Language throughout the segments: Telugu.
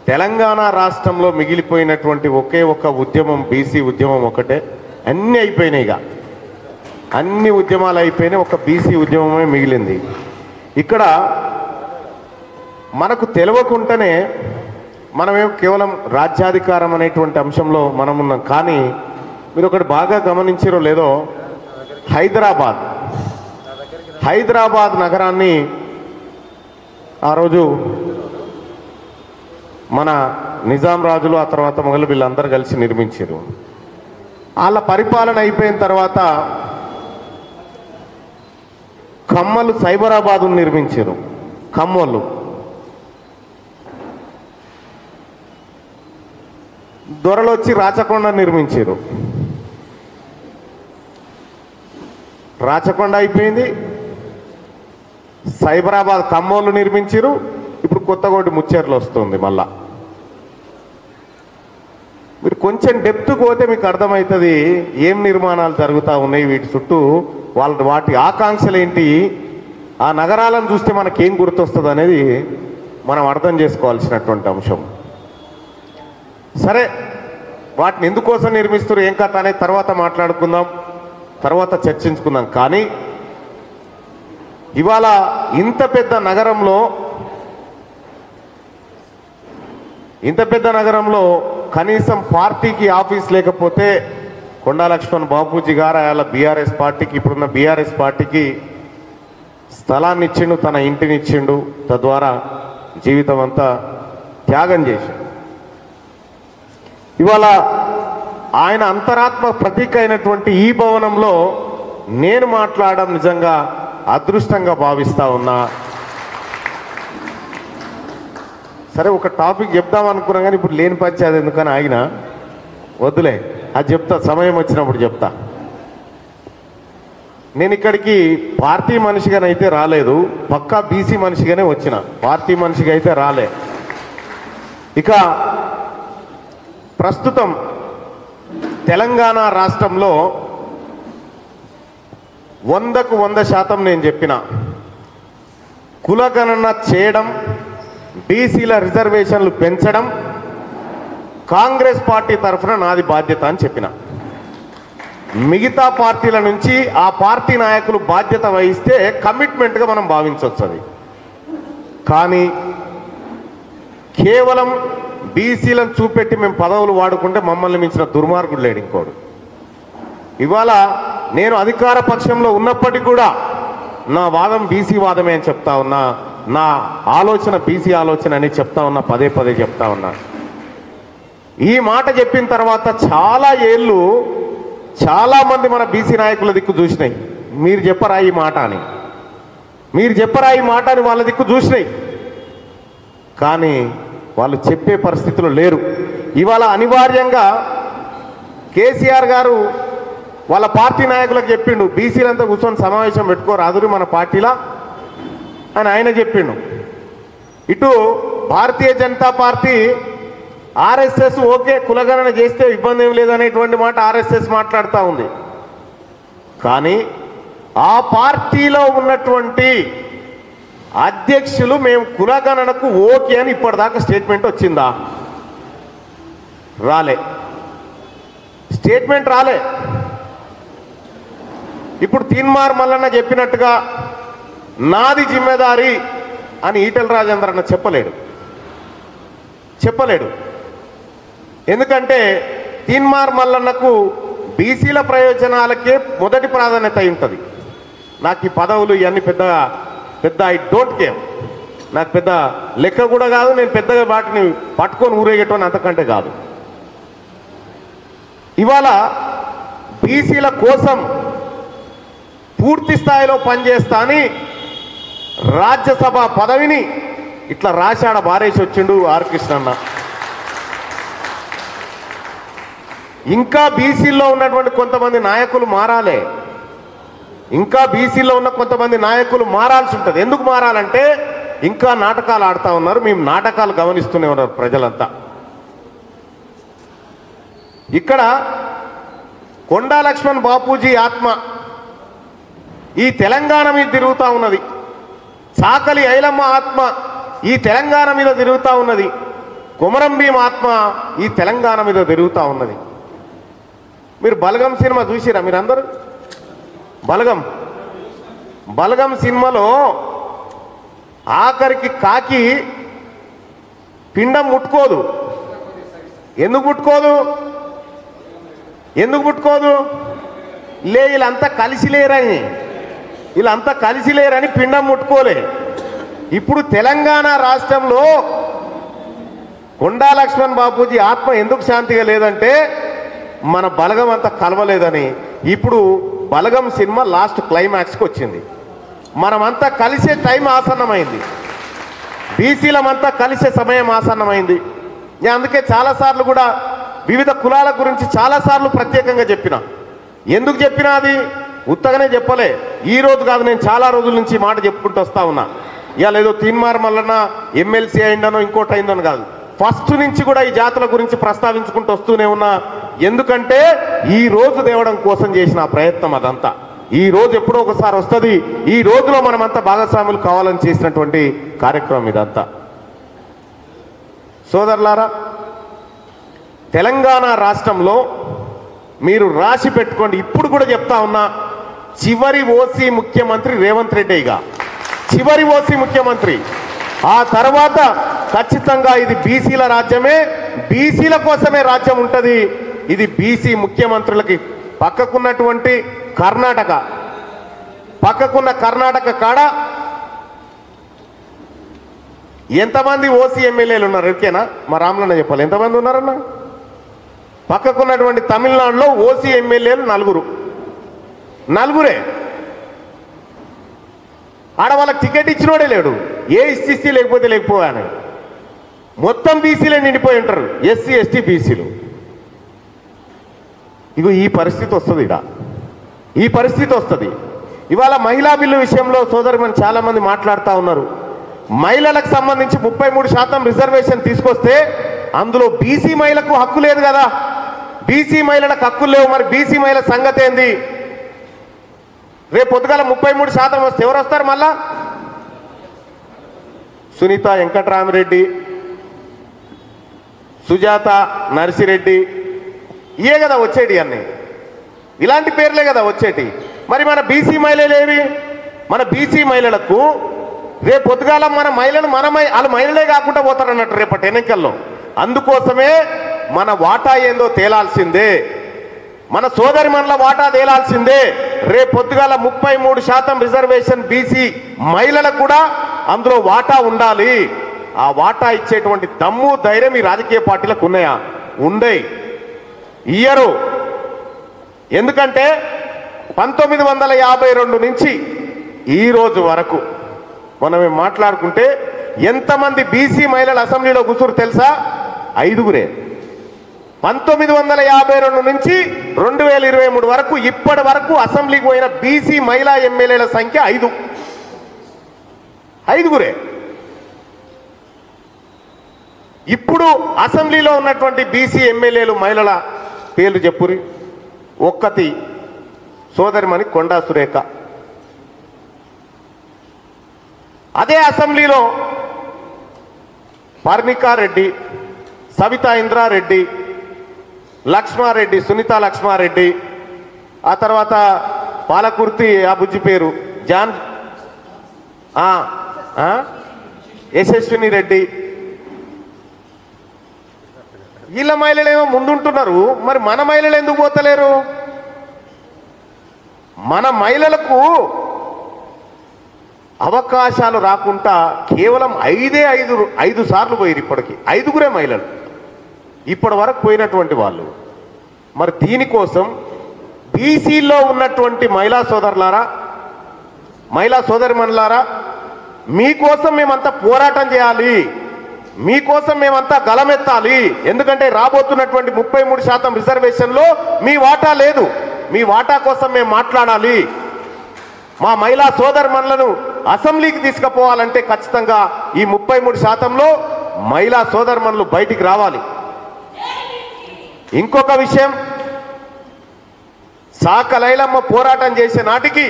తెలంగాణ రాష్ట్రంలో మిగిలిపోయినటువంటి ఒకే ఒక ఉద్యమం బీసీ ఉద్యమం ఒకటే. అన్నీ అయిపోయినాయి, ఇక అన్ని ఉద్యమాలు అయిపోయినాయి, ఒక బీసీ ఉద్యమమే మిగిలింది. ఇక్కడ మనకు తెలియకుండానే మనమేం కేవలం రాజ్యాధికారం అనేటువంటి అంశంలో మనం ఉన్నాం. కానీ మీరు ఒకటి బాగా గమనించారో లేదో, హైదరాబాద్ నగరాన్ని ఆ రోజు మన నిజాం రాజులు, ఆ తర్వాత మొఘలు వీళ్ళందరూ కలిసి నిర్మించారు. వాళ్ళ పరిపాలన అయిపోయిన తర్వాత కమ్మలు సైబరాబాదు నిర్మించారు. కమ్మలు దొరలు వచ్చి రాచకొండ నిర్మించారు. రాచకొండ అయిపోయింది, సైబరాబాద్ కమ్మోళ్ళు నిర్మించారు. ఇప్పుడు కొత్తగోటి ముచ్చేర్లు వస్తుంది. మళ్ళా మీరు కొంచెం డెప్త్కి పోతే మీకు అర్థమవుతుంది ఏం నిర్మాణాలు జరుగుతూ ఉన్నాయి, వీటి చుట్టూ వాటి ఆకాంక్షలు ఏంటి, ఆ నగరాలను చూస్తే మనకేం గుర్తొస్తుంది అనేది మనం అర్థం చేసుకోవాల్సినటువంటి అంశం. సరే, వాటిని ఎందుకోసం నిర్మిస్తారు ఏం కథ అనేది తర్వాత మాట్లాడుకుందాం, తర్వాత చర్చించుకుందాం. కానీ ఇవాళ ఇంత పెద్ద నగరంలో కనీసం పార్టీకి ఆఫీస్ లేకపోతే కొండా లక్ష్మణ్ బాపూజీ గారు అలా బీఆర్ఎస్ పార్టీకి, ఇప్పుడున్న బీఆర్ఎస్ పార్టీకి స్థలాన్ని ఇచ్చిండు, తన ఇంటిని ఇచ్చిండు, తద్వారా జీవితం అంతా త్యాగం చేశాడు. ఇవాళ ఆయన అంతరాత్మ ప్రతీక అయినటువంటి ఈ భవనంలో నేను మాట్లాడడం నిజంగా అదృష్టంగా భావిస్తా ఉన్నా. సరే, ఒక టాపిక్ చెప్దాం అనుకున్నా కానీ ఇప్పుడు లేని పంచాది ఎందుకని ఆగిన, వద్దులే, అది చెప్తా, సమయం వచ్చినప్పుడు చెప్తా. నేను ఇక్కడికి పార్టీ మనిషిగానైతే రాలేదు, పక్కా బీసీ మనిషిగానే వచ్చిన, పార్టీ మనిషిగా అయితే రాలే. ఇక ప్రస్తుతం తెలంగాణ రాష్ట్రంలో 100కు 100% నేను చెప్పిన కులగణన చేయడం, బీసీల రిజర్వేషన్లు పెంచడం కాంగ్రెస్ పార్టీ తరఫున నాది బాధ్యత అని చెప్పిన. మిగతా పార్టీల నుంచి ఆ పార్టీ నాయకులు బాధ్యత వహిస్తే కమిట్మెంట్గా మనం భావించవచ్చు అది. కానీ కేవలం బీసీలను చూపెట్టి మేము పదవులు వాడుకుంటే మమ్మల్ని మించిన దుర్మార్గుడు లేడు ఇంకోడు. ఇవాళ నేను అధికార పక్షంలో ఉన్నప్పటికీ కూడా నా వాదం బీసీ వాదమే అని చెప్తా ఉన్నా, నా ఆలోచన బీసీ ఆలోచన అని చెప్తా ఉన్నా, పదే పదే చెప్తా ఉన్నా. ఈ మాట చెప్పిన తర్వాత చాలా ఏళ్ళు చాలామంది మన బీసీ నాయకుల దిక్కు చూసినాయి, మీరు చెప్పరా ఈ మాట అని, వాళ్ళ దిక్కు చూసినాయి. కానీ వాళ్ళు చెప్పే పరిస్థితులు లేరు. ఇవాళ అనివార్యంగా కేసీఆర్ గారు వాళ్ళ పార్టీ నాయకులకు చెప్పిండు, బీసీలంతా కూర్చొని సమావేశం పెట్టుకోరాదురు మన పార్టీలా అని ఆయన చెప్పిండు. ఇటు Bharatiya Janata party RSS okay కులగణన చేస్తే ఇబ్బంది ఏం లేదనేటువంటి మాట ఆర్ఎస్ఎస్ మాట్లాడుతూ ఉంది. కానీ ఆ పార్టీలో ఉన్నటువంటి అధ్యక్షులు మేము కులగణనకు ఓకే అని ఇప్పటిదాకా స్టేట్మెంట్ వచ్చిందా? రాలే, స్టేట్మెంట్ రాలే. ఇప్పుడు తీన్మార్ మల్లన్న చెప్పినట్టుగా నాది జిమ్మెదారి అని ఈటెల రాజేందర్ అన్న చెప్పలేడు. ఎందుకంటే తీన్మార్ మల్లన్నకు బీసీల ప్రయోజనాలకే మొదటి ప్రాధాన్యత అయి ఉంటుంది. నాకు ఈ పదవులు ఇవన్నీ పెద్ద ఐ డోంట్ కేర్, నాకు పెద్ద లెక్క కూడా కాదు, నేను పెద్దగా వాటిని పట్టుకొని ఊరేగేటోని అంతకంటే కాదు. ఇవాళ బీసీల కోసం పూర్తి స్థాయిలో పనిచేస్తా అని రాజ్యసభ పదవిని ఇట్లా రాశాడ బారేసి వచ్చిండు ఆర్ కృష్ణన్న. ఇంకా బీసీల్లో ఉన్నటువంటి కొంతమంది నాయకులు మారాలి, ఇంకా బీసీలో ఉన్న కొంతమంది నాయకులు మారాల్సి ఉంటుంది. ఎందుకు మారాలంటే ఇంకా నాటకాలు ఆడుతూ ఉన్నారు, మేము నాటకాలు గమనిస్తూనే ఉన్నారు ప్రజలంతా. ఇక్కడ కొండా లక్ష్మణ్ బాపూజీ ఆత్మ ఈ తెలంగాణ మీద తిరుగుతూ ఉన్నది, చాకలి ఐలమ్మ ఆత్మ ఈ తెలంగాణ మీద తిరుగుతూ ఉన్నది. కొమరం భీం ఆత్మ ఈ తెలంగాణ మీద తిరుగుతూ ఉన్నది. మీరు బలగం సినిమా చూసిరా మీరందరూ? బలగం సినిమాలో ఆఖరికి కాకి పిండం ముట్టుకోదు. ఎందుకు ముట్టుకోదు? వీళ్ళంతా కలిసి లేరని పిండం ముట్టుకోలే. ఇప్పుడు తెలంగాణ రాష్ట్రంలో కొండా లక్ష్మణ్ బాపూజీ ఆత్మ ఎందుకు శాంతిగా లేదంటే మన బలగం అంతా కలవలేదని. ఇప్పుడు బలగం సినిమా లాస్ట్ క్లైమాక్స్కి వచ్చింది. మనమంతా కలిసే టైం ఆసన్నమైంది, బీసీలమంతా కలిసే సమయం ఆసన్నమైంది. నేను అందుకే చాలాసార్లు కూడా వివిధ కులాల గురించి చాలాసార్లు ప్రత్యేకంగా చెప్పిన. ఎందుకు చెప్పినా అది ఉత్తగానే చెప్పలే, ఈ రోజు కాదు, నేను చాలా రోజుల నుంచి మాట చెప్పుకుంటూ వస్తా ఉన్నా. ఇవాళ ఏదో తీన్మార్ మల్లన్న ఎమ్మెల్సీ అయిందనో ఇంకోటి అయిందనో కాదు, ఫస్ట్ నుంచి కూడా ఈ జాతుల గురించి ప్రస్తావించుకుంటూ వస్తూనే ఉన్నా. ఎందుకంటే ఈ రోజు తేవడం కోసం చేసిన ప్రయత్నం అదంతా ఈ రోజు ఎప్పుడో ఒకసారి వస్తుంది. ఈ రోజులో మనమంతా భాగస్వాములు కావాలని చేసినటువంటి కార్యక్రమం ఇదంతా. సోదరులారా, తెలంగాణ రాష్ట్రంలో మీరు రాసి పెట్టుకోండి, ఇప్పుడు కూడా చెప్తా ఉన్నా, చివరి ఓసీ ముఖ్యమంత్రి రేవంత్ రెడ్డిగా, చివరి ఓసీ ముఖ్యమంత్రి. ఆ తర్వాత ఖచ్చితంగా ఇది బీసీల రాజ్యమే, బీసీల కోసమే రాజ్యం ఉంటుంది. ఇది బీసీ ముఖ్యమంత్రులకి పక్కకున్న కర్ణాటక కాడ ఎంతమంది ఓసీ ఎమ్మెల్యేలు ఉన్నారు? ఎరికేనా? మా రాములన్న చెప్పాలి, ఎంతమంది ఉన్నారన్న? పక్కకున్నటువంటి తమిళనాడులో ఓసీ ఎమ్మెల్యేలు నలుగురే. ఆడ వాళ్ళకి టికెట్ ఇచ్చినోడే లేడు, ఏ ఎస్సీ లేకపోయాను. మొత్తం బీసీలే నిండిపోయి ఉంటారు, ఎస్సీ ఎస్టీ బీసీలు. ఇగో ఈ పరిస్థితి వస్తుంది. ఇవాళ మహిళా బిల్లు విషయంలో సోదరుమని చాలా మంది మాట్లాడుతూ ఉన్నారు. మహిళలకు సంబంధించి 33% రిజర్వేషన్ తీసుకొస్తే అందులో బీసీ మహిళకు హక్కు లేదు కదా. బీసీ మహిళలకు హక్కులు లేవు, మరి బీసీ మహిళ సంగతి ఏంది? రేపు పొద్దుగాల 33% వస్తే ఎవరు వస్తారు మళ్ళా? సునీత వెంకటరామిరెడ్డి, సుజాత నర్సిరెడ్డి, ఇయే కదా వచ్చేటి, అన్నీ ఇలాంటి పేర్లే కదా వచ్చేటి. మరి మన బీసీ మహిళలేవి? మన బీసీ మహిళలకు రేపు పొద్దుగాల మన మహిళలు వాళ్ళు మహిళలే కాకుండా పోతారన్నట్టు రేపటి ఎన్నికల్లో. అందుకోసమే మన వాటా ఏందో తేలాల్సిందే, మన సోదరి మనల వాటా తేలాల్సిందే. రేపు పొద్దుగాల 33% రిజర్వేషన్ బీసీ మహిళలకు కూడా అందులో వాటా ఉండాలి. ఆ వాటా ఇచ్చేటువంటి దమ్ము ధైర్యం ఈ రాజకీయ పార్టీలకు ఉన్నాయా? ఉండయి, ఇయ్యరు. ఎందుకంటే 1952 నుంచి ఈ రోజు వరకు మనం మాట్లాడుకుంటే ఎంతమంది బీసీ మహిళలు అసెంబ్లీలో కూర్చురు తెలుసా? 5గురే. 1952 నుంచి 2023 వరకు ఇప్పటి వరకు అసెంబ్లీకి పోయిన బీసీ మహిళా ఎమ్మెల్యేల సంఖ్య 5గురే. ఇప్పుడు అసెంబ్లీలో ఉన్నటువంటి బీసీ ఎమ్మెల్యేలు మహిళల పేర్లు చెప్పురి. ఒక్కటి సోదరిమణి కొండా సురేఖ. అదే అసెంబ్లీలో పర్ణికారెడ్డి, సవితా ఇంద్రారెడ్డి, లక్ష్మారెడ్డి, సునీత లక్ష్మారెడ్డి, ఆ తర్వాత పాలకుర్తి ఆ బుజ్జి పేరు జాన్ యశస్విని రెడ్డి. వీళ్ళ మహిళలేమో ముందుంటున్నారు, మరి మన మహిళలు ఎందుకు పోతలేరు? మన మహిళలకు అవకాశాలు రాకుండా కేవలం 5 సార్లు పోయారు. ఇప్పటికి 5గురే మహిళలు ఇప్పటి వరకు పోయినటువంటి వాళ్ళు. మరి దీనికోసం బీసీలో ఉన్నటువంటి మహిళా సోదరులారా, మహిళా సోదరిమణులారా, మీకోసం మేమంతా పోరాటం చేయాలి, మీకోసం మేమంతా గలమెత్తాలి. ఎందుకంటే రాబోతున్నటువంటి 33% రిజర్వేషన్లో మీ వాటా లేదు. మీ వాటా కోసం మేము మాట్లాడాలి. మా మహిళా సోదరిమణులను అసెంబ్లీకి తీసుకుపోవాలంటే ఖచ్చితంగా ఈ 33%లో మహిళా సోదరిమణులు బయటికి రావాలి. ఇంకొక విషయం, సాకలైలమ్మ పోరాటం చేసే నాటికి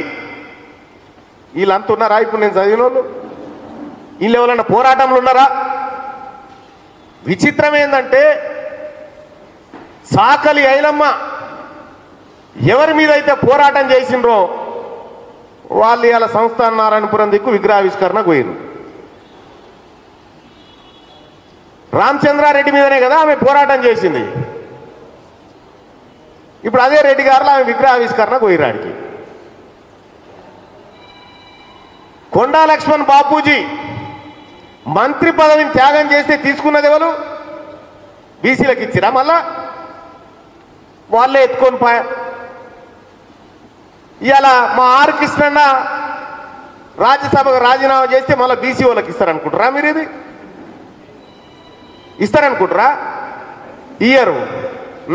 వీళ్ళంతా ఉన్నారా? ఇప్పుడు నేను చదివిన వాళ్ళు వీళ్ళు ఎవరన్నా పోరాటంలో ఉన్నారా? విచిత్రం ఏంటంటే సాకలి ఐలమ్మ ఎవరి మీద అయితే పోరాటం చేసిండ్రో వాళ్ళు ఇవాళ సంస్థాన నారాయణపురం దిక్కు విగ్రహావిష్కరణ పోయిరు. రామచంద్రారెడ్డి మీదనే కదా ఆమె పోరాటం చేసింది. ఇప్పుడు అదే రెడ్డి గారులో ఆమె విగ్రహావిష్కరణ పోయిరాడికి. కొండా లక్ష్మణ్ బాపూజీ మంత్రి పదవిని త్యాగం చేస్తే తీసుకున్నది ఎవరు? బీసీలకు ఇచ్చిరా? మళ్ళా వాళ్ళే ఎత్తుకొని పోయా. ఇవాళ మా ఆర్ కృష్ణన్న రాజ్యసభకు రాజీనామా చేస్తే మళ్ళీ బీసీ వాళ్ళకి ఇస్తారనుకుంటారా? మీరు ఇది ఇస్తారనుకుంటారా? ఇయ్యరు.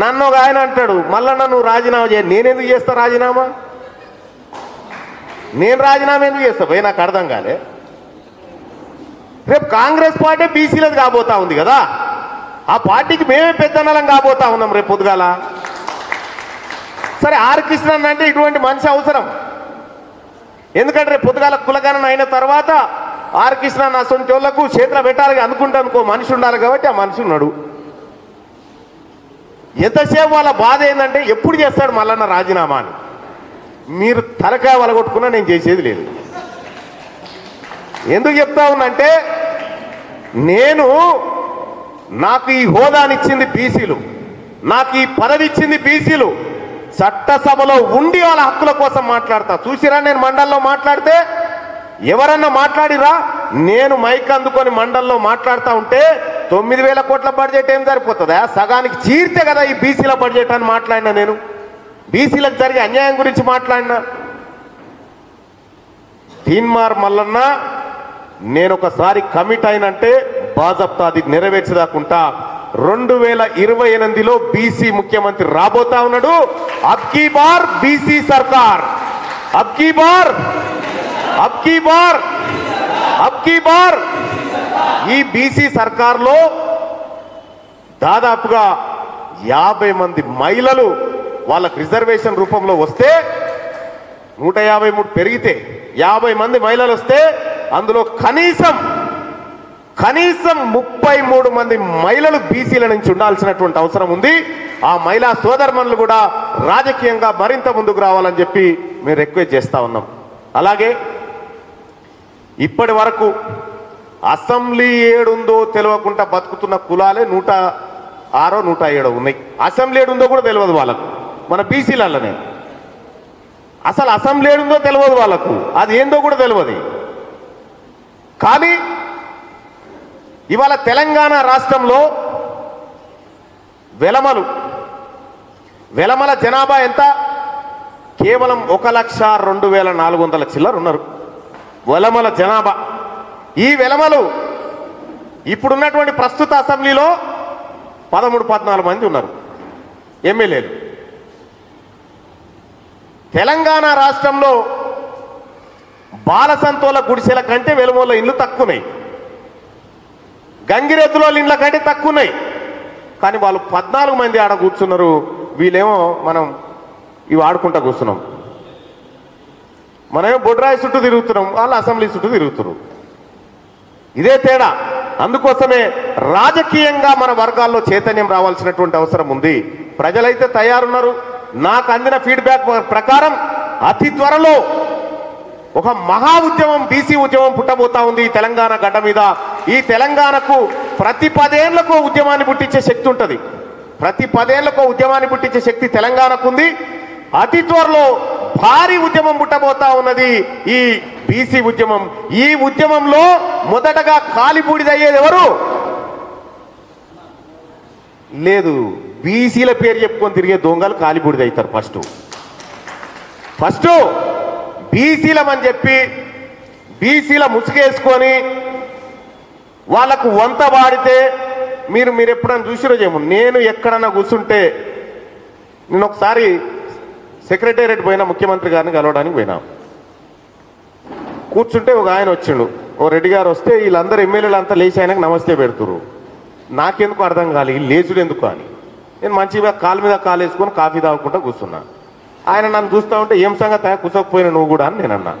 నన్ను ఒక ఆయన అంటాడు, మళ్ళా నన్ను రాజీనామా చేయ. నేనెందుకు చేస్తా రాజీనామా? నేను రాజీనామా ఎందుకు చేస్తా పోయి? నాకు అర్థం కాలే. రేపు కాంగ్రెస్ పార్టీ బీసీలది కాబోతా ఉంది కదా, ఆ పార్టీకి మేమే పెద్దనలం కాబోతా ఉన్నాం రేపు పొద్దుగాల. సరే ఆర్ కృష్ణన్ అంటే ఇటువంటి మనిషి అవసరం. ఎందుకంటే రేపు పొద్దుగాల కులగణన అయిన తర్వాత ఆర్ కృష్ణన్ అసొంటి వాళ్ళకు చేతులు పెట్టాలి అనుకుంటానుకో మనిషి ఉండాలి కాబట్టి ఆ మనిషి ఉన్నాడు. ఎంతసేపు వాళ్ళ బాధ ఏంటంటే ఎప్పుడు చేస్తాడు మల్లన్న రాజీనామా అని. మీరు తలకాయ వలగొట్టుకున్నా నేను చేసేది లేదు. ఎందుకు చెప్తా ఉన్నంటే నాకు ఈ హోదానిచ్చింది బీసీలు, నాకు ఈ పదవి ఇచ్చింది బీసీలు. చట్టసభలో ఉండి వాళ్ళ హక్కుల కోసం మాట్లాడతా. చూసిరా నేను మండల్లో మాట్లాడితే ఎవరన్నా మాట్లాడిరా? నేను మైక్ అందుకొని మండల్లో మాట్లాడుతూ ఉంటే 9,000 కోట్ల బడ్జెట్ ఏం సరిపోతుందా? సగానికి చీర్తే కదా ఈ బీసీల బడ్జెట్ అని మాట్లాడినా. నేను బీసీలకు జరిగే అన్యాయం గురించి మాట్లాడినా. తీన్మార్ మల్లన్న నేను ఒకసారి కమిట్ అయినంటే బాజప్తా అది నెరవేర్చదాకుంటా. 2028లో బీసీ ముఖ్యమంత్రి రాబోతా ఉన్నాడు. అబ్కీ బార్ బీసీ సర్కార్, అబ్కీ బార్ అబ్కీ బార్ అబ్కీ బార్. ఈ బీసీ సర్కార్లో దాదాపుగా 50 మంది మహిళలు వాళ్ళకు రిజర్వేషన్ రూపంలో వస్తే 153 పెరిగితే 50 మంది మహిళలు వస్తే అందులో కనీసం 33 మంది మహిళలు బీసీల నుంచి ఉండాల్సినటువంటి అవసరం ఉంది. ఆ మహిళా సోదరుమణులు కూడా రాజకీయంగా మరింత ముందుకు రావాలని చెప్పి మేము రిక్వెస్ట్ చేస్తా ఉన్నాం. అలాగే ఇప్పటి వరకు అసెంబ్లీ ఏడుందో తెలియకుండా బతుకుతున్న కులాలే 106 107 ఉన్నాయి. అసెంబ్లీ ఏడుందో కూడా తెలియదు వాళ్ళకు. మన బీసీలనే అసలు అసెంబ్లీ ఏడుందో తెలియదు వాళ్ళకు, అది ఏందో కూడా తెలియదు. కానీ ఇవాళ తెలంగాణ రాష్ట్రంలో వెలమల జనాభా ఎంత? కేవలం 1,02,400 చిల్లర ఉన్నారు వెలమల జనాభా. ఈ వెలమలు ఇప్పుడున్నటువంటి ప్రస్తుత అసెంబ్లీలో 13-14 మంది ఉన్నారు ఎమ్మెల్యేలు. తెలంగాణ రాష్ట్రంలో బాలసంతోల గుడిసెల కంటే వెలుమోళ్ళ ఇండ్లు తక్కువన్నాయి, గంగిరెద్దుల ఇండ్ల కంటే తక్కువన్నాయి. కానీ వాళ్ళు 14 మంది ఆడ కూర్చున్నారు. వీళ్ళేమో మనం ఇవి ఆడుకుంటా కూర్చున్నాం. మనమేమో బొడ్రాయి చుట్టూ తిరుగుతున్నాం, వాళ్ళు అసెంబ్లీ చుట్టూ తిరుగుతున్నారు. ఇదే తేడా. అందుకోసమే రాజకీయంగా మన వర్గాల్లో చైతన్యం రావాల్సినటువంటి అవసరం ఉంది. ప్రజలైతే తయారున్నారు. నాకు అందిన ఫీడ్బ్యాక్ ప్రకారం అతి త్వరలో ఒక మహా ఉద్యమం, బీసీ ఉద్యమం పుట్టబోతా ఉంది ఈ తెలంగాణ గడ్డ మీద. ఈ తెలంగాణకు ప్రతి 10 ఏళ్లకు ఉద్యమాన్ని పుట్టించే శక్తి ఉంటుంది. ప్రతి 10 ఏళ్లకు ఉద్యమాన్ని పుట్టించే శక్తి తెలంగాణకు ఉంది. అతి త్వరలో భారీ ఉద్యమం పుట్టబోతా ఉన్నది ఈ బీసీ ఉద్యమం. ఈ ఉద్యమంలో మొదటగా కాలిబూడిదయ్యేది ఎవరు? లేదు, బీసీల పేరు చెప్పుకొని తిరిగే దొంగలు కాలిబూడిదవుతారు. ఫస్ట్ బీసీలమని చెప్పి బీసీల ముసుగేసుకొని వాళ్ళకు వంత వాడితే మీరు ఎప్పుడైనా చూసిరో ఏమో. నేను ఎక్కడన్నా కూర్చుంటే, నేను ఒకసారి సెక్రటేరియట్ పోయినా, ముఖ్యమంత్రి గారిని కలవడానికి పోయినా. కూర్చుంటే ఒక ఆయన వచ్చిండు, ఓ రెడ్డి గారు వస్తే వీళ్ళందరూ ఎమ్మెల్యేలు అంతా లేచి ఆయనకు నమస్తే పెడుతురు. నాకెందుకు అర్థం కాదు ఈ లేచుడు ఎందుకు అని. నేను మంచిగా కాలు మీద కాలు వేసుకొని కాఫీ తాగుకుంటా కూర్చున్నా. ఆయన నన్ను చూస్తూ ఉంటే ఏం సంగతి కూర్చోకపోయినా నువ్వు కూడా అని నేను అన్నా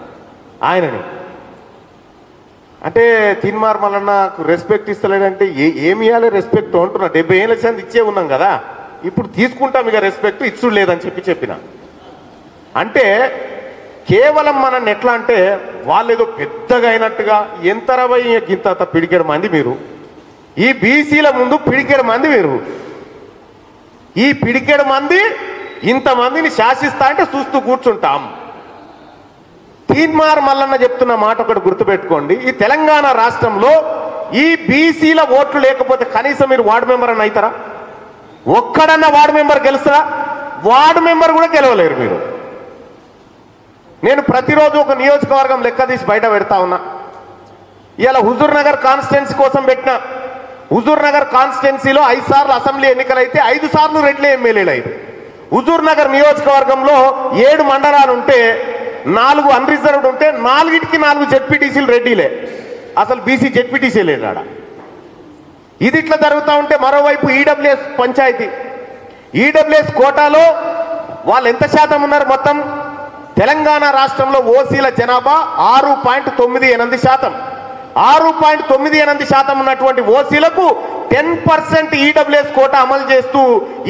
ఆయనని. అంటే తీన్మార్ మల్లన్నకు రెస్పెక్ట్ ఇస్తలేడంటే ఏమి ఇవ్వాలి రెస్పెక్ట్ అంటున్నా. 70 ఏళ్ళ సంది ఇచ్చే ఉన్నాం కదా, ఇప్పుడు తీసుకుంటాం ఇక రెస్పెక్ట్ ఇచ్చుడు లేదని చెప్పిన. అంటే కేవలం మనల్ని ఎట్లా అంటే వాళ్ళు ఏదో పెద్దగా అయినట్టుగా ఎంతరవై ఇంత పిడికెడు మంది మీరు, ఈ బీసీల ముందు పిడికెడు మంది మీరు, ఈ పిడికెడు మంది ఇంతమందిని శాసిస్తా అంటే చూస్తూ కూర్చుంటాం. తీన్మార్ మల్లన్న చెప్తున్న మాట ఒకటి గుర్తుపెట్టుకోండి, ఈ తెలంగాణ రాష్ట్రంలో ఈ బీసీల ఓట్లు లేకపోతే కనీసం మీరు వార్డు మెంబర్ అని అవుతారా? ఒక్కడన్నా వార్డు మెంబర్ గెలుస్తారా? వార్డు మెంబర్ కూడా గెలవలేరు మీరు. నేను ప్రతిరోజు ఒక నియోజకవర్గం లెక్క తీసి బయట పెడతా ఉన్నా. ఇలా హుజూర్ నగర్ కాన్స్టిట్యున్సీ కోసం పెట్టిన. హుజూర్ నగర్ కాన్స్టిట్యున్సీలో 5 సార్లు అసెంబ్లీ ఎన్నికలైతే 5 సార్లు రెడ్లే ఎమ్మెల్యేలు అయ్యారు. హుజూర్ నగర్ నియోజకవర్గంలో 7 మండలాలు ఉంటే 4 అన్రిజర్వ్డ్ ఉంటే 4కి 4 జెడ్పీటీసీలు రెడ్డిలే, అసలు బీసీ జెడ్పీటీసీ లేడు ఆడ. ఇది ఇట్లా జరుగుతూ ఉంటే మరోవైపు ఈడబ్ల్యూఎస్ పంచాయతీ, ఈడబ్ల్యూఎస్ కోటాలో వాళ్ళు ఎంత శాతం ఉన్నారు? మొత్తం తెలంగాణ రాష్ట్రంలో ఓసీల జనాభా 6.98%. 6.98% ఉన్నటువంటి ఓసీలకు 10% ఈడబ్ల్యూఎస్ కోటా అమలు చేస్తూ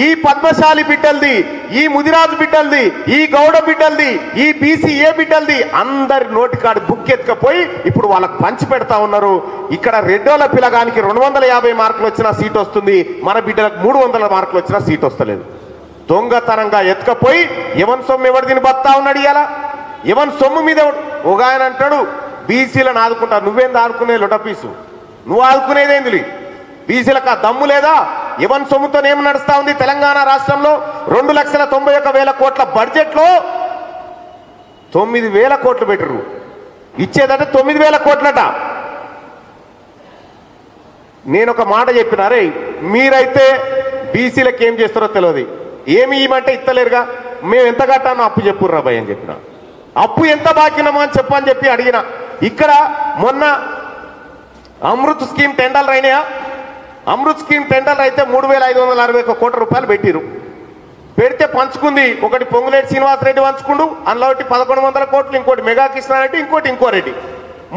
ఈ పద్మశాలి బిడ్డలది, ఈ ముదిరాజు బిడ్డలది, ఈ గౌడ బిడ్డలది, ఈ బీసీఏ బిడ్డలది అందరి నోటికాడు బుక్కెత్తుకపోయి ఇప్పుడు వాళ్ళకు పంచి పెడతా ఉన్నారు. ఇక్కడ రెడ్డోల పిల్లగానికి 250 మార్కులు వచ్చిన సీట్ వస్తుంది, మన బిడ్డలకు 300 మార్కులు వచ్చిన సీట్ వస్తలేదు. దొంగతనంగా ఎత్తుకపోయి ఎవరి సొమ్ము ఎవరు దీన్ని బతా ఉన్నాడు? ఇలా ఎవరి సొమ్ము మీద ఒక ఆయన అంటాడు బీసీలను ఆదుకుంటా. నువ్వేంది ఆదుకునే లొటపీసు? నువ్వు ఆదుకునేదేంది? బీసీలకు ఆ దమ్ము లేదా? ఎవరి సొమ్ముతో ఏం నడుస్తా ఉంది తెలంగాణ రాష్ట్రంలో? 2,91,000 కోట్ల బడ్జెట్లో 9,000 కోట్లు పెట్టరు, ఇచ్చేదంటే 9,000 కోట్లట. నేను ఒక మాట చెప్పినారే, మీరైతే బీసీలకు ఏం చేస్తారో తెలియదు, ఏమి ఇవ్వమంటే ఇస్తలేరుగా, మేము ఎంత కట్టానో అప్పు చెప్పుర్రా భయ్ అని చెప్పిన. అప్పు ఎంత బాకినామో అని చెప్పని చెప్పి అడిగిన. ఇక్కడ మొన్న అమృత్ స్కీమ్ టెండర్లు అయినాయా? అమృత్ స్కీమ్ టెండర్లు అయితే 3,561 కోట్ల రూపాయలు పెట్టిరు. పెడితే పంచుకుంది ఒకటి పొంగులేటి శ్రీనివాసరెడ్డి పంచుకుండు, అందులో 1,100 కోట్లు, ఇంకోటి మెగా కృష్ణారెడ్డి, ఇంకో రెడ్డి,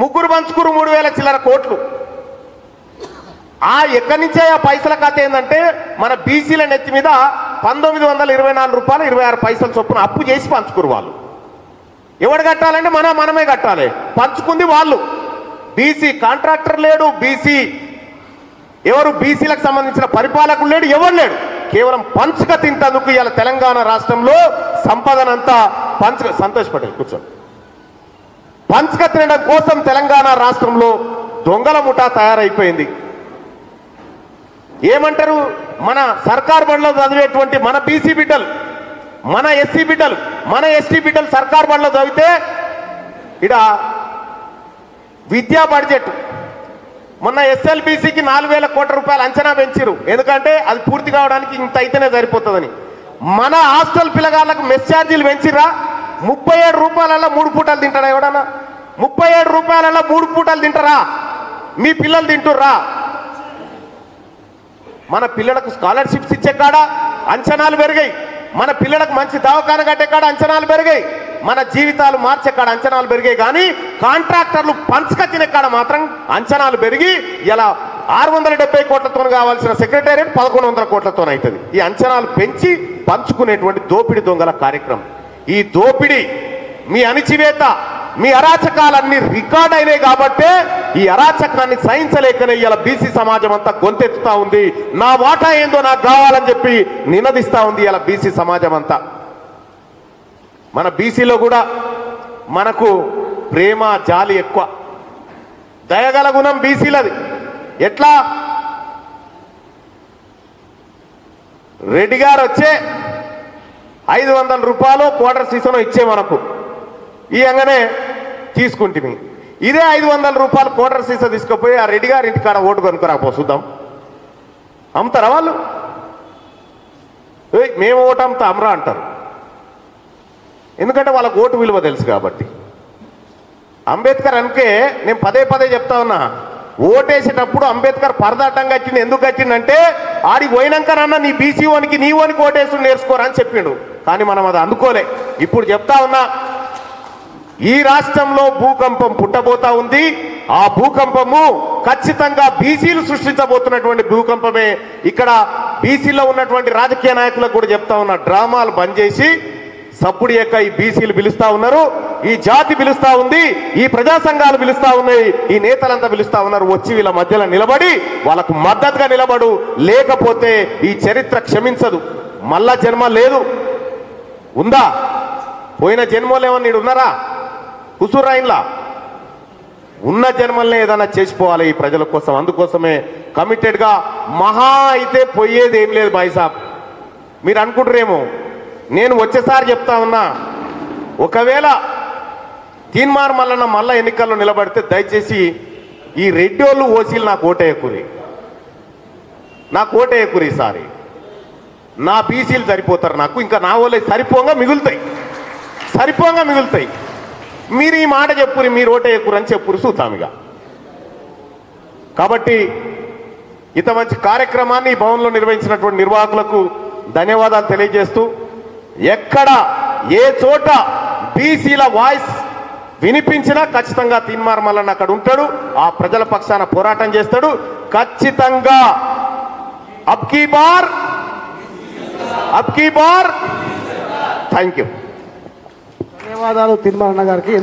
ముగ్గురు పంచుకురు 3,000 చిల్లర కోట్లు. ఎక్కడి నుంచే ఆ పైసల కథ ఏంటంటే మన బీసీల నెత్తి మీద 1,924 రూపాయలు 26 పైసలు చొప్పున అప్పు చేసి పంచుకురు వాళ్ళు. ఎవడు కట్టాలంటే మనమే కట్టాలి. పంచుకుంది వాళ్ళు. బీసీ కాంట్రాక్టర్ లేడు, బీసీలకు సంబంధించిన పరిపాలకులు లేడు, ఎవరు లేడు. కేవలం పంచుక తింటందుకు ఇవాళ తెలంగాణ రాష్ట్రంలో సంపదనంతా సంతోషపడే కూర్చోండి, పంచుక తినడం కోసం తెలంగాణ రాష్ట్రంలో దొంగల ముఠా తయారైపోయింది. ఏమంటారు? మన సర్కార్ బడిలో చదివేటువంటి మన బీసీ బిడ్డలు, మన ఎస్సీ బిడ్డలు, మన ఎస్టీ బిడ్డలు సర్కార్ బడిలో చదివితే ఇడ విద్యా బడ్జెట్ మొన్న ఎస్ఎల్బీసీకి 4,000 కోట్ల రూపాయలు అంచనా పెంచిరు. ఎందుకంటే అది పూర్తి కావడానికి ఇంత అయితేనే సరిపోతుందని. మన హాస్టల్ పిల్లగాళ్ళకు మెస్ ఛార్జీలు పెంచిరా. 37 రూపాయలలో 3 పూటలు తింటారా ఎవడన్నా? 37 రూపాయలలో 3 పూటలు తింటారా? మీ పిల్లలు తింటుర్రా? మన పిల్లలకు స్కాలర్షిప్స్ ఇచ్చే కాడ అంచనాలు పెరిగాయి, మన పిల్లలకు మంచి దవాఖాన కట్టే కాడ అంచనాలు పెరిగాయి, మన జీవితాలు మార్చే కాడ అంచనాలు పెరిగాయి. కానీ కాంట్రాక్టర్లు పంచక తినే కాడ మాత్రం అంచనాలు పెరిగి ఇలా 670 కోట్లతో కావాల్సిన సెక్రటేరియట్ 1,100 కోట్లతో అవుతుంది. ఈ అంచనాలు పెంచి పంచుకునేటువంటి దోపిడి దొంగల కార్యక్రమం. ఈ దోపిడి, మీ అణిచివేత, మీ అరాచకాలన్నీ రికార్డ్ అయినాయి కాబట్టే ఈ అరాచకాన్ని సహించలేకనే ఇలా బీసీ సమాజం అంతా గొంతెత్తుతా ఉంది. నా వాటా ఏందో నాకు కావాలని చెప్పి నినదిస్తా ఉంది ఇలా బీసీ సమాజం అంతా. మన బీసీలో కూడా మనకు ప్రేమ జాలి ఎక్కువ, దయగల గుణం బీసీలది. ఎట్లా? రెడ్డి గారు వచ్చే 500 రూపాయలు క్వార్టర్ సీసన్ ఇచ్చే మనకు ఇయంగానే తీసుకుంటుంది. ఇదే 500 రూపాయలు క్వార్టర్ సీసా తీసుకుపోయి ఆ రెడ్డి గారి ఇంటికాడ ఓటు కొనుక్కరాపో చూద్దాం, అమ్ముతారా వాళ్ళు? మేము ఓటు అమ్ముతా అమరా అంటారు. ఎందుకంటే వాళ్ళకు ఓటు విలువ తెలుసు కాబట్టి. అంబేద్కర్ అనుకే నేను పదే చెప్తా ఉన్నా, ఓటేసేటప్పుడు అంబేద్కర్ పరదాటం కట్టింది. ఎందుకు కట్టిందంటే ఆడికి పోయినాకనన్నా నీ బీసీ ఓనికి నీ ఓనికి ఓటేసి నేర్చుకోరా అని చెప్పిండు. కానీ మనం అది అందుకోలే. ఇప్పుడు చెప్తా ఉన్నా, ఈ రాష్ట్రంలో భూకంపం పుట్టబోతా ఉంది. ఆ భూకంపము ఖచ్చితంగా బీసీలు సృష్టించబోతున్నటువంటి భూకంపమే. ఇక్కడ బీసీలో ఉన్నటువంటి రాజకీయ నాయకులకు కూడా చెప్తా ఉన్నా, డ్రామాలు బంద్ చేసి సప్పుడు యొక్క ఈ బీసీలు పిలుస్తా ఉన్నారు, ఈ జాతి పిలుస్తా ఉంది, ఈ ప్రజా సంఘాలు పిలుస్తా ఉన్నాయి, ఈ నేతలంతా పిలుస్తా ఉన్నారు. వచ్చి వీళ్ళ మధ్యలో నిలబడి వాళ్ళకు మద్దతుగా నిలబడు, లేకపోతే ఈ చరిత్ర క్షమించదు. మళ్ళా జన్మ లేదు. ఉందా? పోయిన జన్మలో ఏమన్నా నీడు ఉన్నారా? హుసూరాయిన్లా ఉన్న జన్మల్ని ఏదైనా చేసిపోవాలి ఈ ప్రజల కోసం. అందుకోసమే కమిటెడ్గా మహా అయితే పోయేది ఏం లేదు భాయ్ సాబ్. మీరు అనుకుంటారేమో, నేను వచ్చేసారి చెప్తా ఉన్నా, ఒకవేళ తీన్మార్ మల్లన్న మళ్ళా ఎన్నికల్లో నిలబడితే దయచేసి ఈ రెడ్డోళ్ళు ఓసీలు నాకు ఓటేయకురి, నాకు ఓటేయకురి. ఈసారి నా బీసీలు సరిపోతారు నాకు, ఇంకా నా వాళ్ళే సరిపోగా మిగులుతాయి, సరిపోగా మిగులుతాయి. మీరు ఈ మాట చెప్పురి, మీరు ఓటేయకురు అని చెప్పురు చూద్దామిగా. కాబట్టి ఇంత మంచి కార్యక్రమాన్ని ఈ భవన్లో నిర్వహించినటువంటి నిర్వాహకులకు ధన్యవాదాలు తెలియజేస్తూ, ఎక్కడ ఏ చోట బీసీల వాయిస్ వినిపించినా ఖచ్చితంగా తీన్మార్ మల్లన్న అక్కడ ఉంటాడు, ఆ ప్రజల పక్షాన పోరాటం చేస్తాడు. ఖచ్చితంగా అబ్కీ బార్ థ్యాంక్ యూ. ధన్యవాదాలు తీన్మార్ అన్న గారికి.